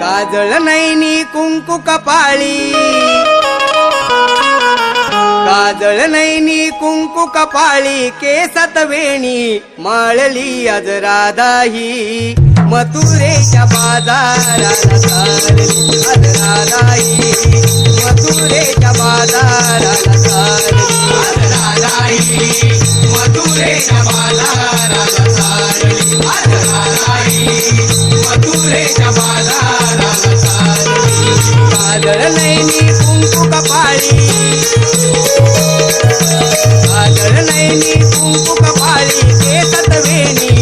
काजळ नैनी कुंकू कपाळी, काजळ नैनी कुंकू कपाळी, केसात वेणी माळली आज राधाही, मथुरेच्या बाजाराला चालली आज राधाही, मथुरेच्या बाजाराला चालली आज राधाही, मथुरेच्या बाजाराला चालली आज राधाही, मथुरेच्या बाजाराला चालली. काजळ नैनी कुंकू कपाळी, काजळ नैनी कुंकू कपाळी, केसात वेणी